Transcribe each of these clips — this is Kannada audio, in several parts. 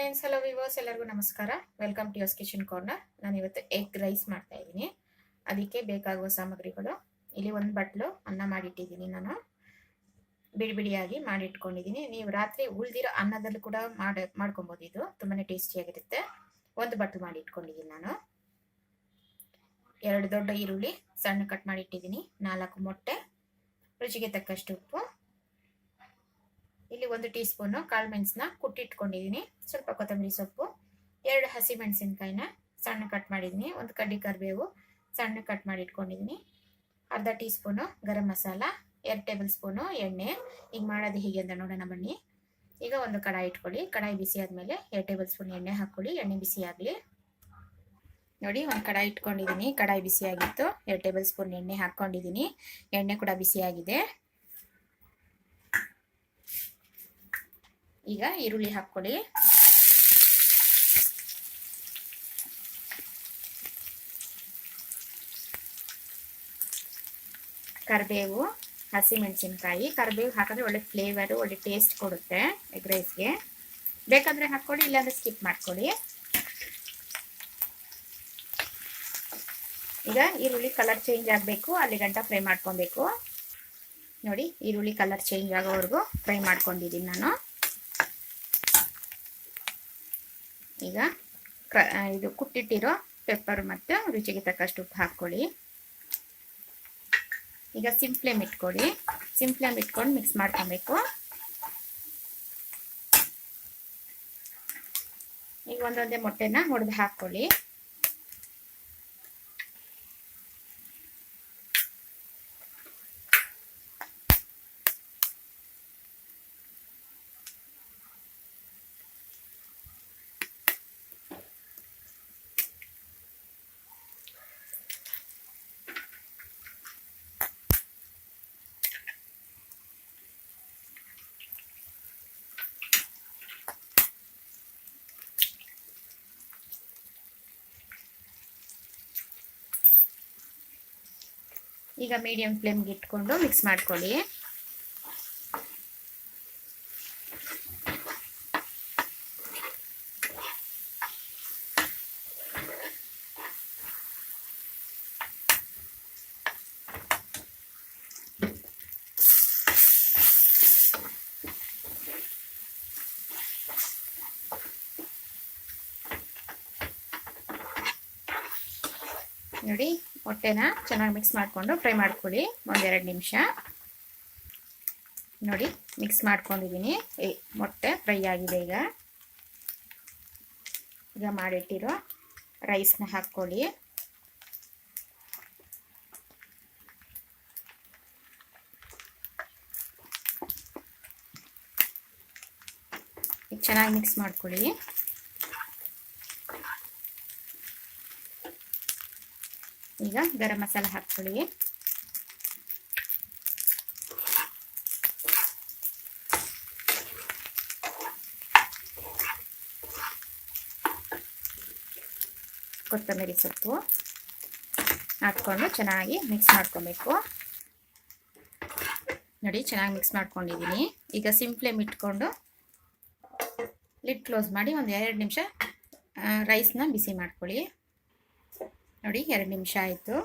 ಫ್ರೆಂಡ್ಸ್, ಹಲೋ ವಿವರ್ಸ್, ಎಲ್ಲರಿಗೂ ನಮಸ್ಕಾರ. Welcome to yours kitchen corner. ನಾನು ಇವತ್ತು ಎಗ್ ರೈಸ್ ಮಾಡ್ತಾ ಇದ್ದೀನಿ. ಅದಕ್ಕೆ ಬೇಕಾಗುವ ಸಾಮಗ್ರಿಗಳು ಇಲ್ಲಿ ಒಂದು ಬಟ್ಲು ಅನ್ನ ಮಾಡಿಟ್ಟಿದ್ದೀನಿ. ನಾನು ಬಿಡಿ ಬಿಡಿಯಾಗಿ ಮಾಡಿಟ್ಕೊಂಡಿದ್ದೀನಿ. ನೀವು ರಾತ್ರಿ ಉಳಿದಿರೋ ಅನ್ನದಲ್ಲಿ ಕೂಡ ಮಾಡ್ಕೊಬೋದು. ಇದು ತುಂಬಾ ಟೇಸ್ಟಿಯಾಗಿರುತ್ತೆ. ಒಂದು ಬಟ್ಲು ಮಾಡಿ ಇಟ್ಕೊಂಡಿದ್ದೀನಿ ನಾನು. 2 ದೊಡ್ಡ ಈರುಳ್ಳಿ ಸಣ್ಣ ಕಟ್ ಮಾಡಿಟ್ಟಿದ್ದೀನಿ. 4 ಮೊಟ್ಟೆ, ರುಚಿಗೆ ತಕ್ಕಷ್ಟು ಉಪ್ಪು, ಇಲ್ಲಿ 1 ಟೀ ಸ್ಪೂನ್ ಕಾಳು ಮೆಣಸನ್ನ ಕುಟ್ಟಿಟ್ಕೊಂಡಿದ್ದೀನಿ, ಸ್ವಲ್ಪ ಕೊತ್ತಂಬರಿ ಸೊಪ್ಪು, 2 ಹಸಿ ಮೆಣಸಿನಕಾಯಿನ ಸಣ್ಣ ಕಟ್ ಮಾಡಿದ್ದೀನಿ, 1 ಕಡ್ಡಿ ಕರಿಬೇವು ಸಣ್ಣ ಕಟ್ ಮಾಡಿ ಇಟ್ಕೊಂಡಿದ್ದೀನಿ, ಅರ್ಧ tea spoon garam masala, 2 table spoon ಎಣ್ಣೆ. ಈಗ ಮಾಡೋದು ಹೀಗೆ ಅಂತ ನೋಡೋಣ ಬನ್ನಿ. ಈಗ ಒಂದು ಕಡಾಯಿ ಇಟ್ಕೊಳ್ಳಿ. ಕಡಾಯಿ ಬಿಸಿ ಆದಮೇಲೆ 2 ಟೇಬಲ್ ಸ್ಪೂನ್ ಎಣ್ಣೆ ಹಾಕ್ಕೊಳ್ಳಿ. ಎಣ್ಣೆ ಬಿಸಿ ಆಗಲಿ. ನೋಡಿ, ಒಂದು ಕಡಾಯಿ ಇಟ್ಕೊಂಡಿದ್ದೀನಿ. ಕಡಾಯಿ ಬಿಸಿ ಆಗಿತ್ತು. 2 ಟೇಬಲ್ ಸ್ಪೂನ್ ಎಣ್ಣೆ ಹಾಕ್ಕೊಂಡಿದ್ದೀನಿ. ಎಣ್ಣೆ ಕೂಡ ಬಿಸಿಯಾಗಿದೆ. ಈಗ ಈರುಳ್ಳಿ ಹಾಕ್ಕೊಳ್ಳಿ. ಕರಿಬೇವು, ಹಸಿಮೆಣಸಿನಕಾಯಿ. ಕರಿಬೇವು ಹಾಕಿದ್ರೆ ಒಳ್ಳೆ ಫ್ಲೇವರು, ಒಳ್ಳೆ ಟೇಸ್ಟ್ ಕೊಡುತ್ತೆ ಎಗ್ ರೈಸ್ಗೆ. ಬೇಕಾದರೆ ಹಾಕ್ಕೊಳ್ಳಿ, ಇಲ್ಲಾಂದರೆ ಸ್ಕಿಪ್ ಮಾಡ್ಕೊಳ್ಳಿ. ಈಗ ಈರುಳ್ಳಿ ಕಲರ್ ಚೇಂಜ್ ಆಗಬೇಕು, ಅಲ್ಲಿ ಗಂಟ ಫ್ರೈ ಮಾಡ್ಕೊಬೇಕು. ನೋಡಿ, ಈರುಳ್ಳಿ ಕಲರ್ ಚೇಂಜ್ ಆಗೋವರೆಗೂ ಫ್ರೈ ಮಾಡ್ಕೊಂಡಿದ್ದೀನಿ ನಾನು. ಈಗ ಇದು ಕುಟ್ಟಿಟ್ಟಿರೋ ಪೆಪ್ಪರ್ ಮತ್ತು ರುಚಿಗೆ ತಕ್ಕಷ್ಟು ಉಪ್ಪು ಹಾಕ್ಕೊಳ್ಳಿ. ಈಗ ಸಿಮ್ ಫ್ಲೇಮ್ ಇಟ್ಕೊಳ್ಳಿ. ಸಿಮ್ ಫ್ಲೇಮ್ ಇಟ್ಕೊಂಡು ಮಿಕ್ಸ್ ಮಾಡ್ಕೊಬೇಕು. ಈಗ ಒಂದೊಂದೇ ಮೊಟ್ಟೆನ ಹೊಡೆದು ಹಾಕ್ಕೊಳ್ಳಿ. ಈಗ ಮೀಡಿಯಂ ಫ್ಲೇಮ್ಗೆ ಇಟ್ಕೊಂಡು ಮಿಕ್ಸ್ ಮಾಡ್ಕೊಳ್ಳಿ. ನೋಡಿ, ಮೊಟ್ಟೆನ ಚೆನ್ನಾಗಿ ಮಿಕ್ಸ್ ಮಾಡಿಕೊಂಡು ಫ್ರೈ ಮಾಡ್ಕೊಳ್ಳಿ 1-2 ನಿಮಿಷ. ನೋಡಿ, ಮಿಕ್ಸ್ ಮಾಡ್ಕೊಂಡಿದ್ದೀನಿ. ಮೊಟ್ಟೆ ಫ್ರೈ ಆಗಿದೆ. ಈಗ ಮಾಡಿಟ್ಟಿರೋ ರೈಸ್ನ ಹಾಕ್ಕೊಳ್ಳಿ. ಈಗ ಚೆನ್ನಾಗಿ ಮಿಕ್ಸ್ ಮಾಡ್ಕೊಳ್ಳಿ. ಈಗ ಗರಂ ಮಸಾಲ ಹಾಕ್ಕೊಳ್ಳಿ. ಕೊತ್ತಂಬರಿ ಸೊಪ್ಪು ಹಾಕ್ಕೊಂಡು ಚೆನ್ನಾಗಿ ಮಿಕ್ಸ್ ಮಾಡ್ಕೊಬೇಕು. ನೋಡಿ, ಚೆನ್ನಾಗಿ ಮಿಕ್ಸ್ ಮಾಡ್ಕೊಂಡಿದ್ದೀನಿ. ಈಗ ಸಿಮ್ ಫ್ಲೇಮ್ ಇಟ್ಕೊಂಡು ಲಿಡ್ ಕ್ಲೋಸ್ ಮಾಡಿ 1-2 ನಿಮಿಷ ರೈಸ್ನ ಬಿಸಿ ಮಾಡ್ಕೊಳ್ಳಿ. ನೋಡಿ, 2 ನಿಮಿಷ ಆಯಿತು.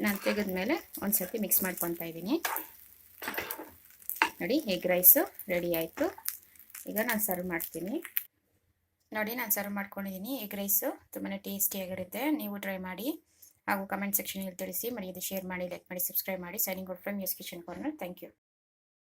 ನಾನು ತೆಗೆದ್ಮೇಲೆ ಒಂದ್ಸತಿ ಮಿಕ್ಸ್ ಮಾಡ್ಕೊತಾ ಇದ್ದೀನಿ. ನೋಡಿ, ಎಗ್ ರೈಸು ರೆಡಿ ಆಯಿತು. ಈಗ ನಾನು ಸರ್ವ್ ಮಾಡ್ತೀನಿ. ನೋಡಿ, ನಾನು ಸರ್ವ್ ಮಾಡ್ಕೊಂಡಿದ್ದೀನಿ. ಎಗ್ ರೈಸು ತುಂಬಾ ಟೇಸ್ಟಿಯಾಗಿರುತ್ತೆ. ನೀವು ಟ್ರೈ ಮಾಡಿ ಹಾಗೂ ಕಮೆಂಟ್ ಸೆಕ್ಷನಲ್ಲಿ ತಿಳಿಸಿ. ಮರೆಯದೆ ಶೇರ್ ಮಾಡಿ, ಲೈಕ್ ಮಾಡಿ, ಸಬ್ಸ್ಕ್ರೈಬ್ ಮಾಡಿ. Signing out from yours kitchen corner. Thank you.